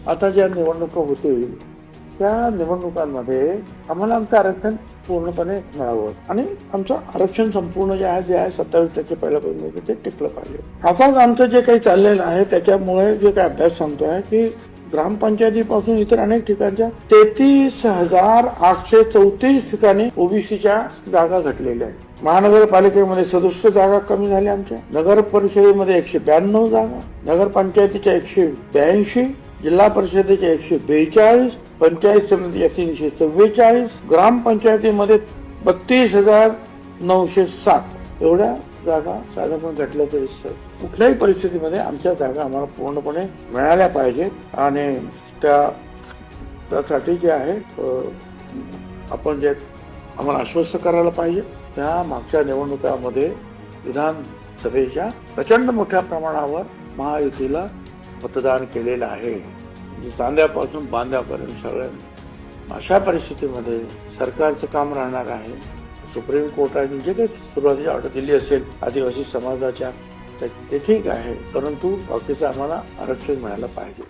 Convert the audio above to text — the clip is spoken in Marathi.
आता ज्या निवडणुका होतील त्या निवडणुकांमध्ये आम्हाला आमचं आरक्षण पूर्णपणे मिळावं आणि आमचं आरक्षण संपूर्ण जे आहे 27% पहिल्यापासून ते टिकलं पाहिजे. आता आमचं जे काही चाललेलं आहे त्याच्यामुळे जे काही अभ्यास सांगतोय की ग्रामपंचायतीपासून इतर अनेक ठिकाणच्या 33,834 ठिकाणी ओबीसीच्या जागा घटलेल्या आहेत. महानगरपालिकेमध्ये 67 जागा कमी झाल्या आमच्या, नगर परिषदेमध्ये 192 जागा, नगरपंचायतीच्या 182, जिल्हा परिषदेच्या 142, पंचायत समितीच्या 344, ग्रामपंचायतीमध्ये 32,907 एवढ्या जागा साधारण घटल्याचं दिसतं. कुठल्याही परिस्थितीमध्ये आमच्या जागा आम्हाला पूर्णपणे मिळाल्या पाहिजेत आणि त्यासाठी जे आहे आपण जे आम्हाला आश्वस्त करायला पाहिजे. त्या मागच्या निवडणुकामध्ये विधानसभेच्या प्रचंड मोठ्या प्रमाणावर महायुतीला मतदान केलेलं आहे, चांद्यापासून बांद्यापर्यंत सगळ्या. अशा परिस्थितीमध्ये सरकारचं काम राहणार आहे. सुप्रीम कोर्टाने जे काही सुरुवातीची ऑर्डर दिली असेल आदिवासी समाजाच्या ते ठीक आहे, परंतु बाकीचं आम्हाला आरक्षण मिळायला पाहिजे.